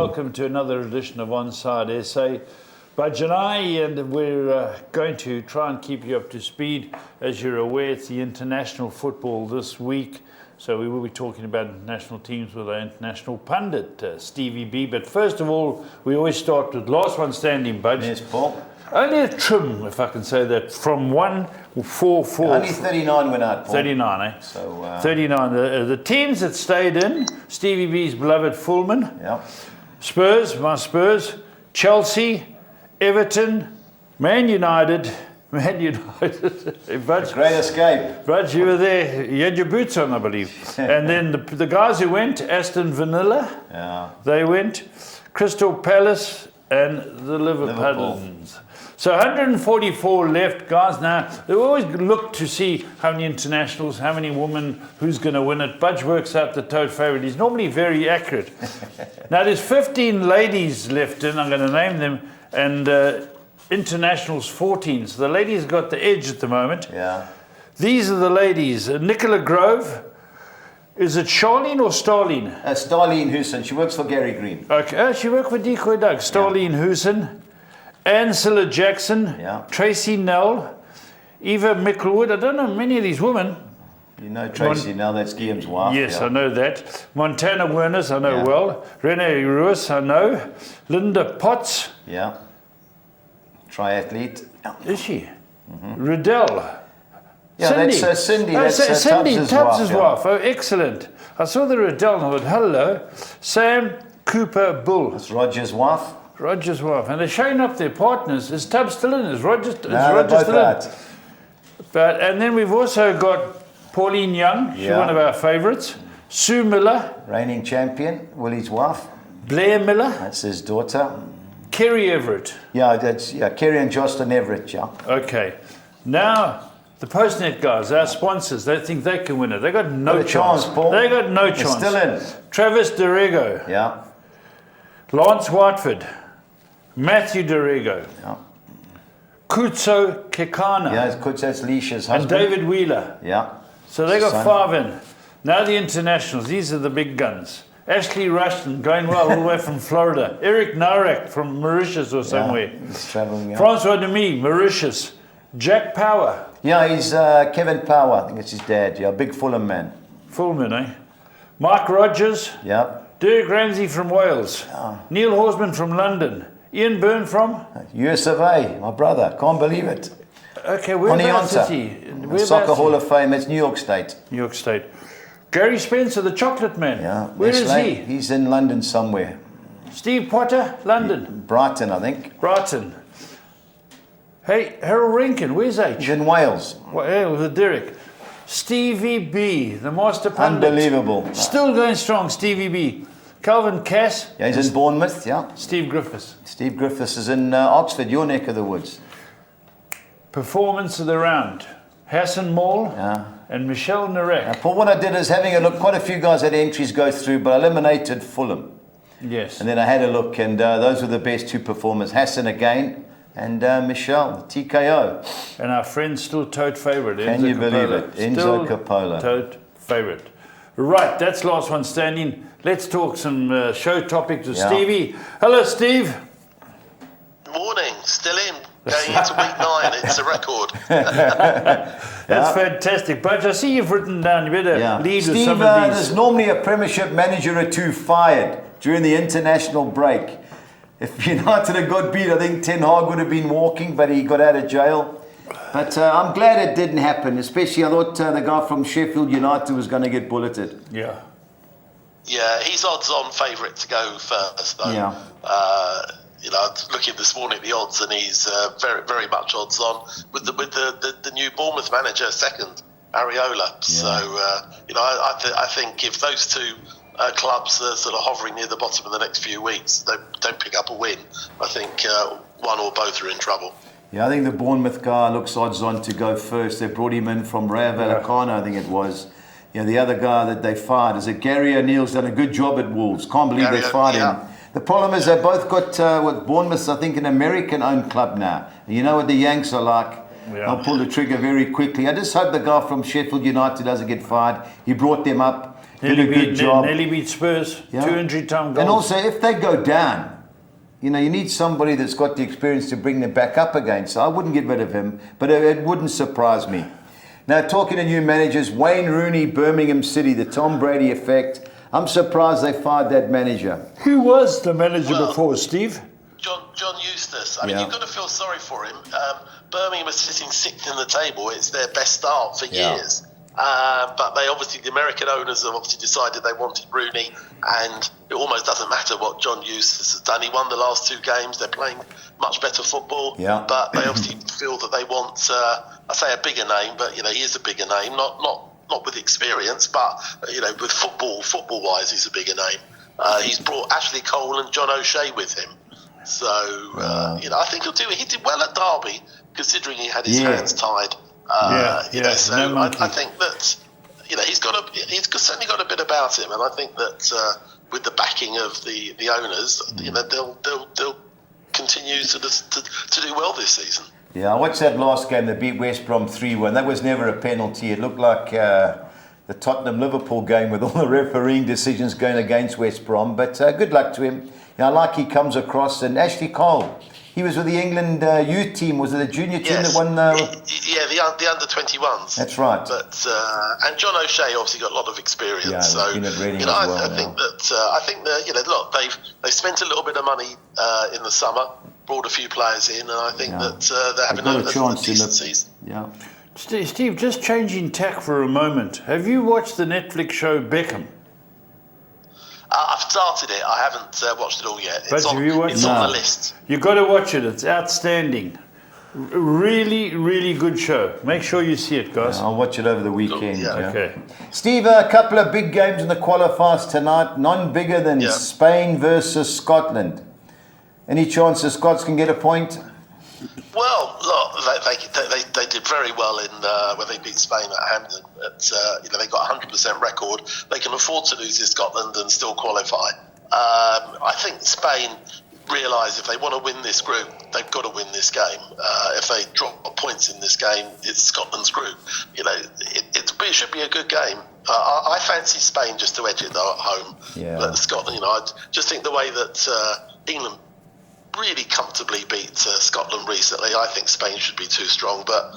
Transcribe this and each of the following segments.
welcome to another edition of OnSide SA. Budge and I, and we're going to try and keep you up to speed. As you're aware, it's the international football this week, so we will be talking about international teams with our international pundit, Stevie B. But first of all, we always start with last one standing, Budge. Yes, Paul. Only a trim, if I can say that, from 1-4-4. Only 39 went out, Paul. 39, eh? So, 39. The teams that stayed in, Stevie B's beloved Fulham, yeah. Spurs, my Spurs, Chelsea, Everton, Man United. Budge, Great escape. Budge, you were there. You had your boots on, I believe. And then the guys who went, Aston Villa, Yeah. they went, Crystal Palace, and the Liverpoolians. So 144 left, guys. Now, they always look to see how many internationals, how many women, who's going to win it. Budge works out the total favourite. He's normally very accurate. Now, there's 15 ladies left in. I'm going to name them. And internationals 14. So the ladies got the edge at the moment. Yeah. These are the ladies. Nicola Grove. Is it Charlene or Starlene? Starlene Husson. She works for Gary Green. Okay. Oh, she worked for Decoy Doug. Starlene Husson. Ancilla Jackson, Yeah. Tracy Nell, Eva Mickelwood. I don't know many of these women. You know Tracy now, that's Guillaume's wife. Yes, yeah. I know that. Montana Werners, I know Yeah. well. Renee Ruiz, I know. Linda Potts. Yeah. Triathlete. Yeah. Is she? Riddell. Yeah, Cindy. that's Cindy. Oh, That's Cindy, Tubbs' wife. Oh, excellent. I saw the Riddell and I thought, hello. Sam Cooper Bull. That's Roger's wife. Roger's wife. And they're showing up their partners. Is Tubbs still in? Is Roger still Both in? But, and then we've also got Pauline Young. She's one of our favourites. Sue Miller. Reigning champion. Willie's wife. Blair Miller. That's his daughter. Kerry Everett. Yeah, that's Kerry and Jocelyn Everett, yeah. Okay. Now, the Postnet guys, our sponsors, they think they can win it. They got no chance. Paul. They got no They're chance. still in. Travis Derego. Yeah. Lance Whiteford. Matthew Derego. Yeah. Kutso Kekana. Yeah, that's Leisha's husband. And David Wheeler. Yeah. So they got Son. 5 in. Now the internationals. These are the big guns. Ashley Rushton going well all the way from Florida. Eric Narak from Mauritius or somewhere. He's traveling. Yeah. Francois Demy, Mauritius. Jack Power. Yeah, he's Kevin Power. I think it's his dad. Yeah, big Fulham man. Fullman, eh? Mike Rogers. Yeah. Derek Ramsey from Wales. Neil Horsman from London. Ian Byrne from? US of A, my brother. Can't believe it. Okay, whereabouts is he? Soccer Hall of Fame. It's New York State. New York State. Gary Spencer, the chocolate man. Yeah. Where is he? He's in London somewhere. Steve Potter, London. Brighton, I think. Brighton. Hey, Harold Rankin, where's H? He's in Wales. Well, with Derek. Stevie B, the master pundit. Unbelievable. Still going strong, Stevie B. Calvin Cass. Yeah, he's in Bournemouth, yeah. Steve Griffiths. Steve Griffiths is in Oxford, your neck of the woods. Performance of the round. Hassan Mall Yeah. and Michelle Narek. Paul, what I did is having a look, quite a few guys had entries go through, but I eliminated Fulham. Yes. And then I had a look, and those were the best 2 performers. Hassan again, and Michelle, TKO. And our friend's still tote favourite. Can you believe it? Enzo Coppola. Tote favourite. Right, that's last one standing. Let's talk some show topics with Stevie. Hello, Steve. Morning, still in. Going into week 9, it's a record. That's fantastic. Budge, I see you've written down. You better lead Steve, with some of these. there's normally a Premiership manager or 2 fired during the international break. If United had got beat, I think Ten Hag would have been walking, but he got out of jail. But I'm glad it didn't happen, especially I thought the guy from Sheffield United was going to get bulleted. Yeah. Yeah, he's odds-on favourite to go first, though. Yeah. You know, I was looking this morning at the odds, and he's very, very much odds-on with the new Bournemouth manager second, Areola. Yeah. So, you know, I think if those 2 clubs are sort of hovering near the bottom in the next few weeks, they don't pick up a win, I think one or both are in trouble. Yeah, I think the Bournemouth guy looks odds on to go first. They brought him in from Rayo Vallecano, I think it was. You know, the other guy that they fired is Gary O'Neill's done a good job at Wolves. Can't believe they fired him. The problem is they both got, with Bournemouth, I think, an American-owned club now. And you know what the Yanks are like. Yeah. They'll pull the trigger very quickly. I just hope the guy from Sheffield United doesn't get fired. He brought them up. did a good job. Nearly beat Spurs. 2 injury time goals. And also, if they go down, you need somebody that's got the experience to bring them back up again. So I wouldn't get rid of him, but it wouldn't surprise me. Now, talking to new managers, Wayne Rooney, Birmingham City, the Tom Brady effect. I'm surprised they fired that manager. Who was the manager before, Steve? John Eustace. I mean, you've got to feel sorry for him. Birmingham is sitting 6th in the table. It's their best start for years. But the American owners have obviously decided they wanted Rooney, and it almost doesn't matter what John Eustace has done. He won the last 2 games. They're playing much better football. Yeah. But they obviously feel that they want, I say a bigger name, but he is a bigger name, not with experience, but with football-wise, he's a bigger name. He's brought Ashley Cole and John O'Shea with him. So, I think he'll do it. He did well at Derby, considering he had his hands tied. So I think that he's certainly got a bit about him, and I think that with the backing of the owners, they'll continue to do well this season. Yeah, I watched that last game. They beat West Brom 3-1. That was never a penalty. It looked like the Tottenham-Liverpool game with all the refereeing decisions going against West Brom. But good luck to him. I like he comes across. And Ashley Cole, he was with the England youth team. Was it the junior team that won? The under-21s. That's right. But and John O'Shea obviously got a lot of experience. Yeah, so I think that look, they've spent a little bit of money in the summer, brought a few players in, and I think that they're having a decent season. Yeah. Steve, just changing tack for a moment. Have you watched the Netflix show Beckham? I've started it. I haven't watched it all yet. It's on the list. You've got to watch it. It's outstanding. Really, really good show. Make sure you see it, guys. I'll watch it over the weekend. Yeah. Okay. Steve, a couple of big games in the qualifiers tonight. None bigger than Spain versus Scotland. Any chance the Scots can get a point? Well, look, they did very well in when they beat Spain at Hampden. They got a 100% record. They can afford to lose to Scotland and still qualify. I think Spain realise if they want to win this group, they've got to win this game. If they drop points in this game, it's Scotland's group. It should be a good game. I fancy Spain just to edge it though at home. Yeah. But Scotland, I just think the way that England really comfortably beat Scotland recently. I think Spain should be too strong, but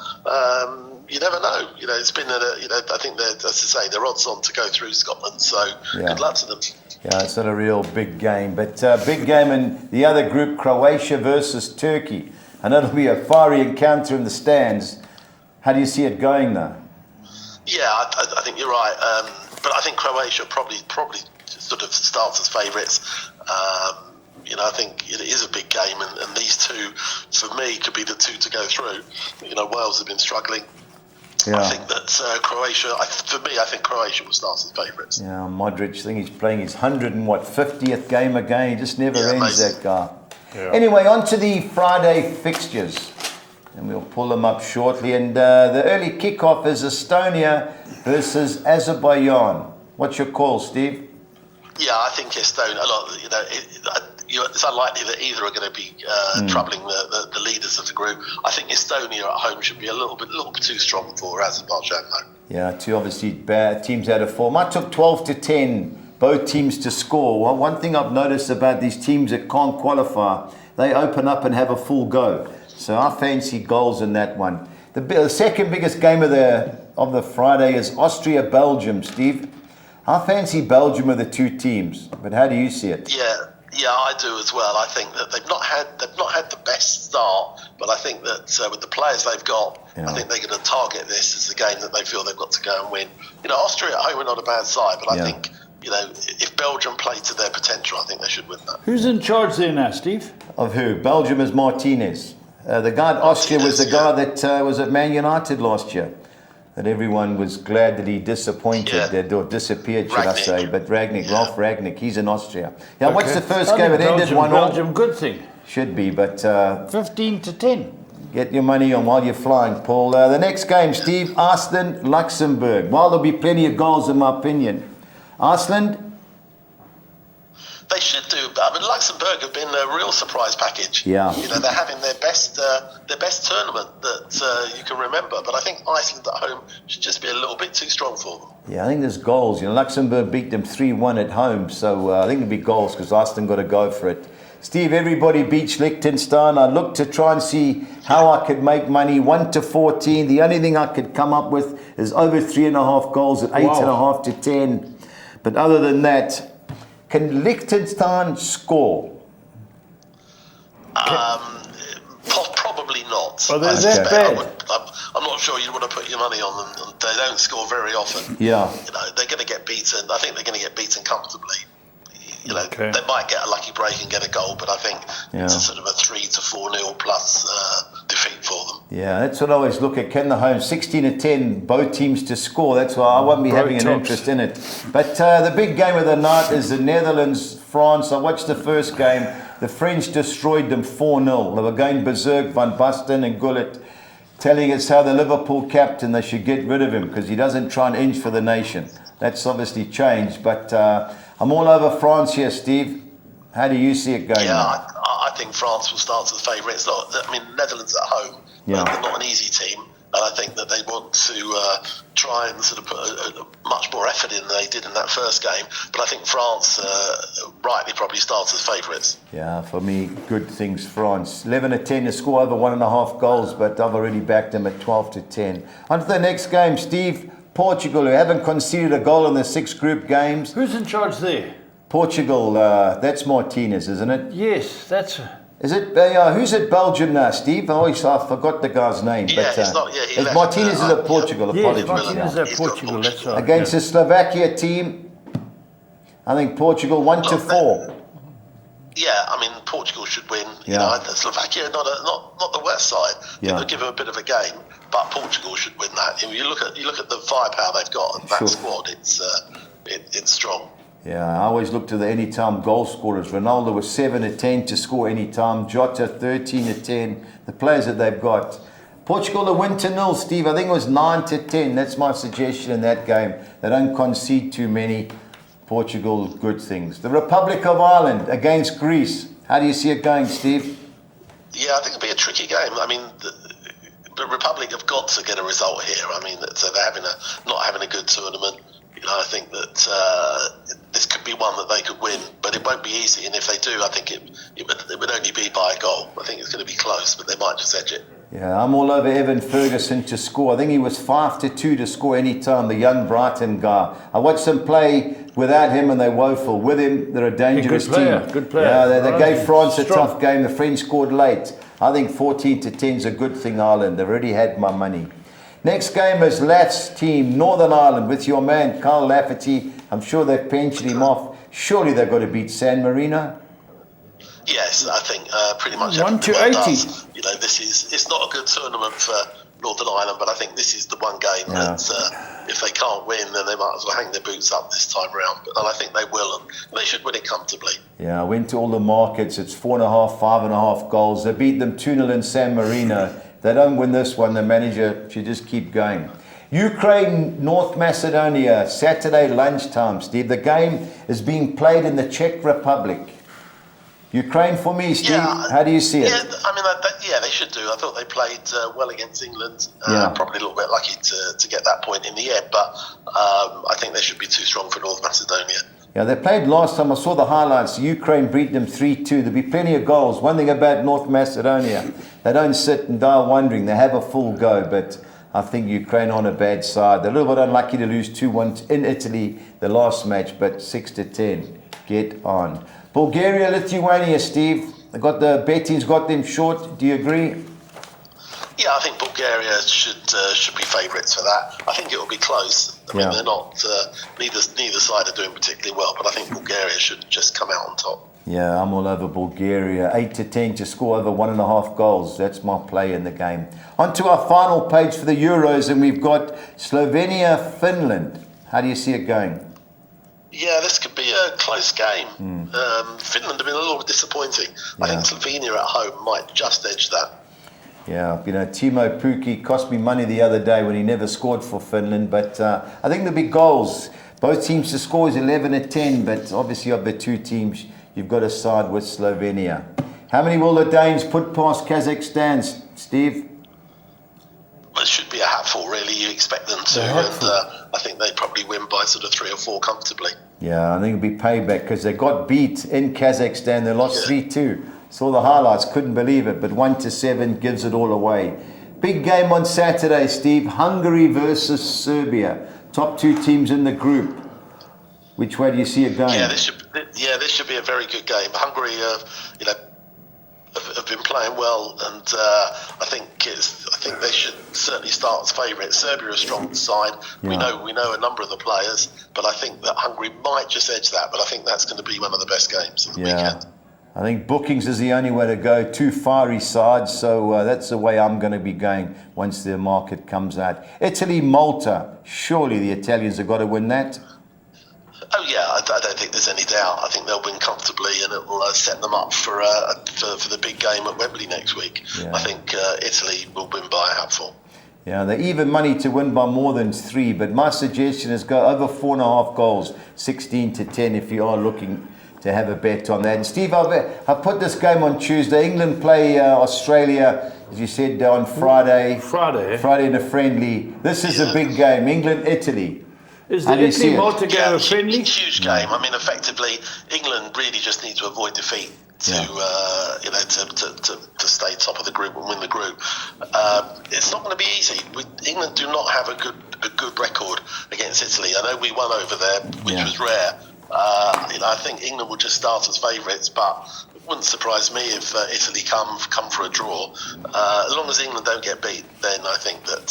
you never know. It's been I think as I say, they're odds on to go through Scotland. So good luck to them. Yeah, it's not a real big game, but big game in the other group, Croatia versus Turkey. I know it'll be a fiery encounter in the stands. How do you see it going though? Yeah, I think you're right. But I think Croatia probably sort of starts as favourites. I think it is a big game, and these two, for me, could be the two to go through. Wales have been struggling. Yeah. I think that Croatia, I think Croatia will start as favourites. Yeah, Modric, I think he's playing his 50th game again. He just never ends, amazing. That guy. Yeah. Anyway, on to the Friday fixtures. And we'll pull them up shortly. And the early kickoff is Estonia versus Azerbaijan. What's your call, Steve? Yeah, I think Estonia. It's unlikely that either are going to be troubling the leaders of the group. I think Estonia at home should be a little bit too strong for Azerbaijan, though. Yeah, two obviously bad teams out of form. I took 12-10, both teams to score. Well, one thing I've noticed about these teams that can't qualify, they open up and have a full go. So I fancy goals in that one. The second biggest game of the Friday is Austria-Belgium, Steve. I fancy Belgium are the two teams, but how do you see it? Yeah, I do as well. I think that they've not had the best start, but I think that with the players they've got, I think they're going to target this as the game that they feel they've got to go and win. Austria at home are not a bad side, but I think if Belgium play to their potential, I think they should win that. Who's in charge there now, Steve? Of who? Belgium is Martinez. The guy at Austria was the guy that was at Man United last year. That everyone was glad that he disappointed, or disappeared, should I say. But Ragnick, Ralph Ragnick, he's in Austria. Now, what's the first game? It ended 1-1. Belgium, good thing. Should be, but 15-10. Get your money on while you're flying, Paul. The next game, Steve, Iceland, Luxembourg. Well, there'll be plenty of goals, in my opinion. Iceland? They should do, but I mean, Luxembourg have been a real surprise package. Yeah. You know, they're having their best tournament that you can remember. But I think Iceland at home should just be a little bit too strong for them. Yeah, I think there's goals. You know, Luxembourg beat them 3-1 at home, so I think there'll be goals because Iceland got to go for it. Steve, everybody beats Liechtenstein. I looked to try and see how I could make money. 1-14. The only thing I could come up with is over 3.5 goals at 8.5 to 10. But other than that, can Liechtenstein score? Probably not. Oh, they're that bad. I'm not sure you'd want to put your money on them. They don't score very often. Yeah. You know, they're going to get beaten. I think they're going to get beaten comfortably. You know, they might get a lucky break and get a goal, but I think it's a sort of a 3-4-0 plus defeat for them. Yeah, that's what I always look at. Can the home 16-10, both teams to score? That's why I won't be having an interest in it. But the big game of the night is the Netherlands-France. I watched the first game. The French destroyed them 4-0. They were going berserk, Van Basten and Gullit, telling us how the Liverpool captain, they should get rid of him because he doesn't try and inch for the nation. That's obviously changed, but I'm all over France here, Steve. How do you see it going? Yeah, I think France will start as the favourites. I mean, Netherlands at home, they're not an easy team, and I think that they want to try and sort of put a much more effort in than they did in that first game. But I think France rightly probably starts as favourites. Yeah, for me, good things, France. 11-10 to score over 1.5 goals, but I've already backed them at 12-10. On to the next game, Steve. Portugal, who haven't conceded a goal in the 6 group games. Who's in charge there? Portugal, that's Martinez, isn't it? Yes, that's... Is it? Who's at Belgium now, Steve? I forgot the guy's name. Yeah, but, Martinez is at Portugal, yes, Martinez is at Portugal, that's right. Against the Slovakia team, I think Portugal 1-4. Yeah, I mean, Portugal should win. You know, Slovakia, not the worst side. They'll give them a bit of a game, but Portugal should win that. You look at the firepower they've got and that squad. It's strong. Yeah, I always look to the anytime goal scorers. Ronaldo was 7-10 to score anytime. Jota 13-10. The players that they've got. Portugal to win 0, Steve. I think it was 9-10. That's my suggestion in that game. They don't concede too many. Portugal, good things. The Republic of Ireland against Greece. How do you see it going, Steve? Yeah, I think it'll be a tricky game. I mean, the Republic have got to get a result here. I mean, so they're not having a good tournament. You know, I think that this could be one that they could win, but it won't be easy. And if they do, I think it would only be by a goal. I think it's going to be close, but they might just edge it. Yeah, I'm all over Evan Ferguson to score. I think he was 5-2 to score any time, the young Brighton guy. I watched them play without him and they're woeful. With him, they're a dangerous team. Good player. Yeah, they gave France a tough game. The French scored late. I think 14-10 is a good thing, Ireland. They've already had my money. Next game is Laff's team, Northern Ireland, with your man, Carl Lafferty. I'm sure they've pensioned him off. Surely they've got to beat San Marino. Yes, I think pretty much 1-80. Does. You know, it's not a good tournament for Northern Ireland, but I think this is the one game that if they can't win, then they might as well hang their boots up this time around. And I think they will, and they should win it comfortably. Yeah, I went to all the markets. It's 4.5, 5.5 goals. They beat them 2-0 in San Marino. They don't win this one, the manager should just keep going. Ukraine, North Macedonia, Saturday lunchtime, Steve. The game is being played in the Czech Republic. Ukraine for me, Steve. How do you see it? Yeah, I mean, they should do. I thought they played well against England. Probably a little bit lucky to get that point in the end, but I think they should be too strong for North Macedonia. Yeah, they played last time. I saw the highlights. Ukraine beat them 3-2. There'll be plenty of goals. One thing about North Macedonia, they don't sit and die wondering. They have a full go, but I think Ukraine on a bad side. They're a little bit unlucky to lose 2-1 in Italy the last match, but 6-10. Get on. Bulgaria, Lithuania, Steve. The betting's got them short. Do you agree? Yeah, I think Bulgaria should be favourites for that. I think it will be close. I mean, they're not neither side are doing particularly well, but I think Bulgaria should just come out on top. Yeah, I'm all over Bulgaria. 8-10 to score over 1.5 goals. That's my play in the game. On to our final page for the Euros, and we've got Slovenia, Finland. How do you see it going? Yeah, this could be a close game. Finland have been a little bit disappointing. I think Slovenia at home might just edge that. Yeah, you know, Timo Pukki cost me money the other day when he never scored for Finland, but I think there'll be goals. Both teams to score is 11-10, but obviously of the two teams, you've got to side with Slovenia. How many will the Danes put past Kazakhstan, Steve? Well, it should be a hatful, really. You expect them to, and I think they probably win by sort of 3 or 4 comfortably. Yeah, I think it'll be payback because they got beat in Kazakhstan. They lost 3-2. Saw the highlights, couldn't believe it, but 1-7 gives it all away. Big game on Saturday, Steve. Hungary versus Serbia. Top 2 teams in the group. Which way do you see it going? Yeah, this should be a very good game. Hungary, have been playing well, and I think they should certainly start as favourites. Serbia are a strong side. Yeah. We know a number of the players, but I think that Hungary might just edge that. But I think that's going to be one of the best games of the weekend. I think bookings is the only way to go. 2 fiery sides, so that's the way I'm going to be going once the market comes out. Italy, Malta. Surely the Italians have got to win that. Oh yeah, I don't think there's any doubt. I think they'll win comfortably, and it will set them up for the big game at Wembley next week. Yeah. I think Italy will win by a hatful. Yeah, they're even money to win by more than 3, but my suggestion is go over 4.5 goals, 16-10 if you are looking to have a bet on that. And Steve, I've put this game on Tuesday. England play Australia, as you said, on Friday. Friday in a friendly. This is a big game. England-Italy. Is the Italy-Malta game a friendly? Huge game. I mean, effectively, England really just need to avoid defeat to stay top of the group and win the group. It's not going to be easy. England do not have a good record against Italy. I know we won over there, which was rare. I think England will just start as favourites, but it wouldn't surprise me if Italy come for a draw. As long as England don't get beat, then I think that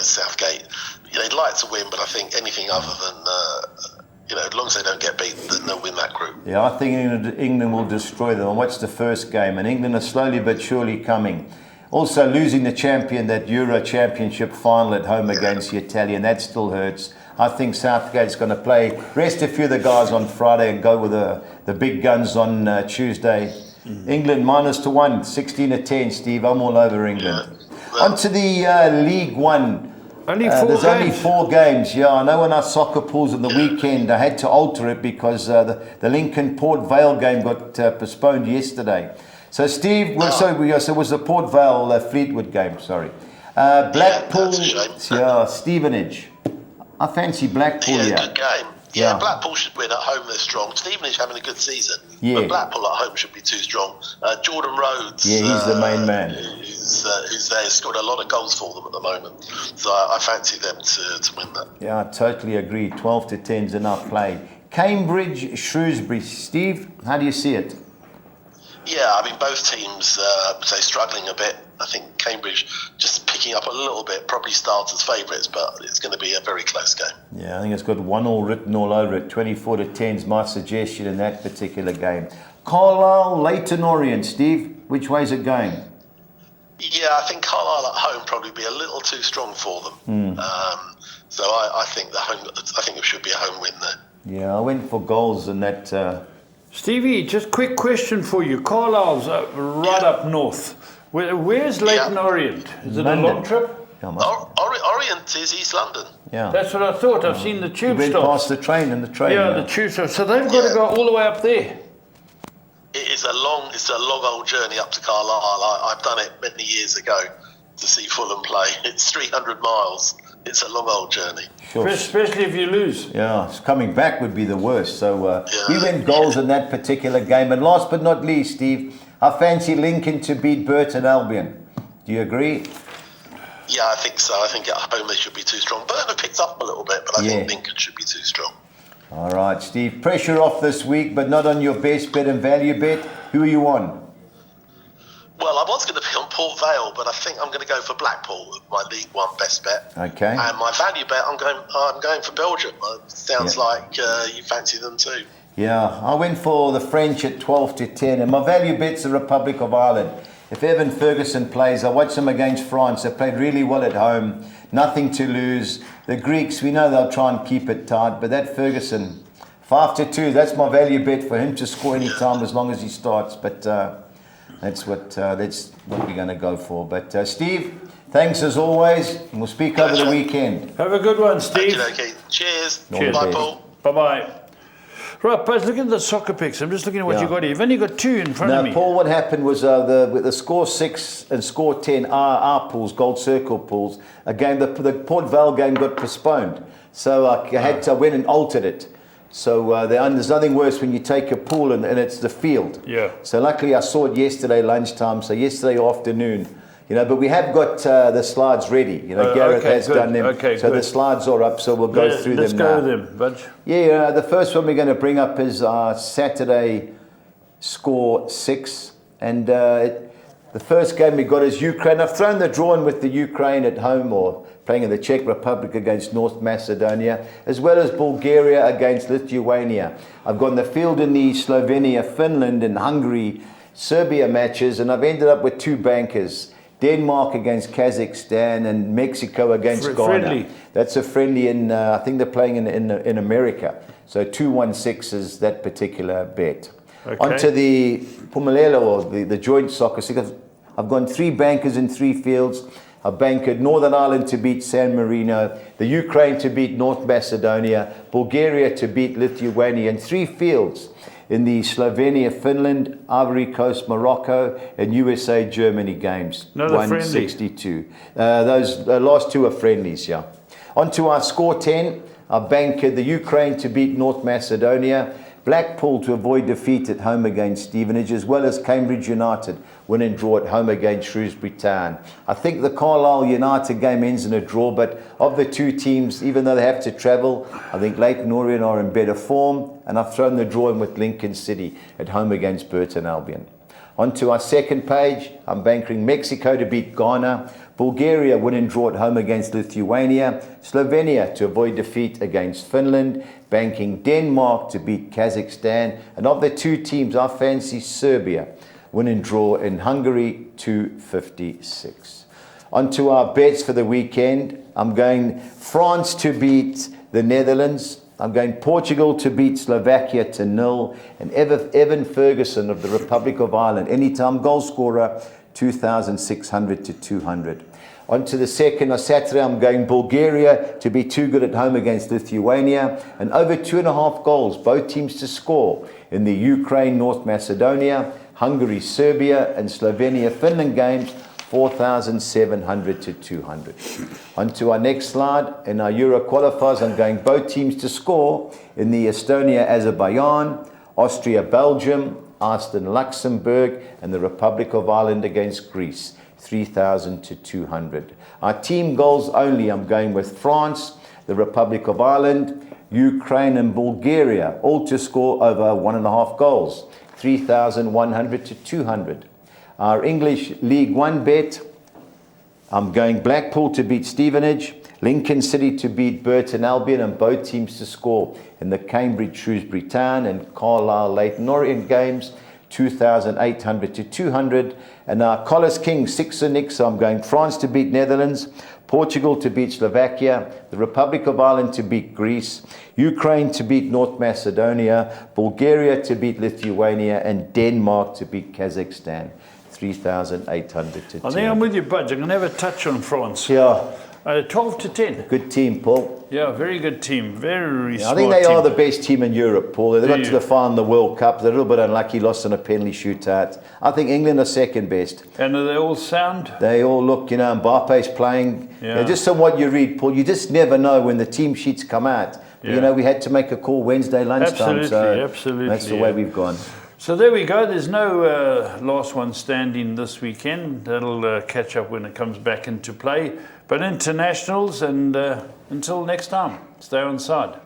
Southgate, they'd like to win, but I think anything other than, as long as they don't get beat, then they'll win that group. Yeah, I think England will destroy them. I watched the first game, and England are slowly but surely coming. Also losing the champion, that Euro Championship final at home against the Italian, that still hurts. I think Southgate's going to rest a few of the guys on Friday and go with the big guns on Tuesday. England -1, 16-10, Steve. I'm all over England. Yeah. On to the League One. There's only 4 games. Yeah, I know when our soccer pools on the weekend, I had to alter it because the Lincoln Port Vale game got postponed yesterday. So Steve, so it was the Port Vale Fleetwood game. Sorry, Blackpool, Stevenage. I fancy Blackpool. Good game. Yeah, Blackpool should win at home. They're strong. Stevenage having a good season, but Blackpool at home should be too strong. Jordan Rhodes, he's the main man. Who's there? He's scored a lot of goals for them at the moment, so I fancy them to win that. Yeah, I totally agree. 12-10 is enough play. Cambridge, Shrewsbury. Steve, how do you see it? Yeah, I mean, both teams struggling a bit. I think Cambridge just picking up a little bit, probably start as favourites, but it's going to be a very close game. Yeah, I think it's got 1-1 written all over it. 24-10 is my suggestion in that particular game. Carlisle, Leyton Orient. Steve, which way is it going? Yeah, I think Carlisle at home probably be a little too strong for them. So I think it should be a home win there. Yeah, I went for goals in that. Stevie, just quick question for you. Carlisle's right up north. Where's Leyton Orient? Is it London. A long trip? Orient is East London. Yeah, that's what I thought. I've seen the tube stops. stops. Past the train and the train. Yeah, the tube stops. So they've got to go all the way up there. It's a long old journey up to Carlisle. I've done it many years ago to see Fulham play. It's 300 miles. It's a long old journey. Sure. Especially if you lose. Yeah, coming back would be the worst. So we went goals in that particular game. And last but not least, Steve, I fancy Lincoln to beat Burton Albion. Do you agree? Yeah, I think so. I think at home they should be too strong. Burton have picked up a little bit, but I think Lincoln should be too strong. All right, Steve. Pressure off this week, but not on your best bet and value bet. Who are you on? Well, I was going to be on Port Vale, but I think I'm going to go for Blackpool with my League One best bet. Okay. And my value bet, I'm going for Belgium. Sounds like you fancy them too. Yeah, I went for the French at 12-10, and my value bet's the Republic of Ireland. If Evan Ferguson plays, I watched them against France. They played really well at home, nothing to lose. The Greeks, we know they'll try and keep it tight, but that Ferguson, 5-2, that's my value bet for him to score any time as long as he starts. But That's what we're going to go for. But Steve, thanks as always. And we'll speak over the weekend. Have a good one, Steve. Okay. Cheers. Cheers. Bye, Paul. Bye-bye. Right, Buzz, look at the soccer picks. I'm just looking at what you got here. You've only got 2 in front of me. Paul, what happened was the score 6 and score 10 our pools, Gold Circle pools. Again, the Port Vale game got postponed. So I went and altered it. So there's nothing worse when you take a pool and it's the field. Yeah. So luckily I saw it yesterday lunchtime, so yesterday afternoon. But we have got the slides ready. Gareth has done them. Okay, so the slides are up, so we'll go through them now. Let's go with them, Budge. Yeah, the first one we're going to bring up is our Saturday score 6. And the first game we got is Ukraine. I've thrown the draw in with the Ukraine at home, or playing in the Czech Republic against North Macedonia, as well as Bulgaria against Lithuania. I've gone the field in the Slovenia, Finland and Hungary, Serbia matches, and I've ended up with 2 bankers. Denmark against Kazakhstan and Mexico against Ghana. Friendly. That's a friendly in, I think they're playing in America. So 2-1-6 is that particular bet. Okay. Onto the Pumalelo, or the joint soccer. I've gone 3 bankers in 3 fields. I've bankered Northern Ireland to beat San Marino, the Ukraine to beat North Macedonia, Bulgaria to beat Lithuania, and 3 fields in the Slovenia, Finland, Ivory Coast, Morocco, and USA, Germany games. Another 162. Those last 2 are friendlies, yeah. On to our score 10. I bankered the Ukraine to beat North Macedonia, Blackpool to avoid defeat at home against Stevenage, as well as Cambridge United win and draw at home against Shrewsbury Town. I think the Carlisle United game ends in a draw, but of the 2 teams, even though they have to travel, I think Leyton Orient are in better form, and I've thrown the draw in with Lincoln City at home against Burton Albion. On to our second page, I'm bankering Mexico to beat Ghana, Bulgaria win and draw at home against Lithuania, Slovenia to avoid defeat against Finland, banking Denmark to beat Kazakhstan, and of the 2 teams, I fancy Serbia win and draw in Hungary, 256. On to our bets for the weekend. I'm going France to beat the Netherlands. I'm going Portugal to beat Slovakia to 0, and Evan Ferguson of the Republic of Ireland, anytime goal scorer, 2,600 to 200. On to the second, on Saturday, I'm going Bulgaria to be too good at home against Lithuania, and over 2.5 goals, both teams to score in the Ukraine, North Macedonia, Hungary, Serbia, and Slovenia, Finland games, 4,700 to 200. On to our next slide. In our Euro qualifiers, I'm going both teams to score in the Estonia, Azerbaijan, Austria, Belgium, Iceland, Luxembourg, and the Republic of Ireland against Greece, 3,000 to 200. Our team goals only, I'm going with France, the Republic of Ireland, Ukraine, and Bulgaria, all to score over 1.5 goals, 3,100 to 200. Our English League One bet, I'm going Blackpool to beat Stevenage, Lincoln City to beat Burton Albion, and both teams to score in the Cambridge Shrewsbury Town and Carlisle Leyton Orient games, 2,800 to 200. And our Collis King 6 and Nix, I'm going France to beat Netherlands, Portugal to beat Slovakia, the Republic of Ireland to beat Greece, Ukraine to beat North Macedonia, Bulgaria to beat Lithuania, and Denmark to beat Kazakhstan, 3,800 to 200. I think I'm with you, Budge. I'm going to have a touch on France. Yeah. 12 to 10. Good team, Paul. Yeah, very good team. Very smart I think they team. are the best team in Europe, Paul. They got to the final of the World Cup. They're a little bit unlucky, lost in a penalty shootout. I think England are second best. And are they all sound? They all look, Mbappe's playing. Yeah. Just on what you read, Paul, you just never know when the team sheets come out. Yeah. We had to make a call Wednesday lunchtime. Absolutely. That's the way we've gone. So there we go. There's no last one standing this weekend. That'll catch up when it comes back into play. But internationals, and until next time, stay on side.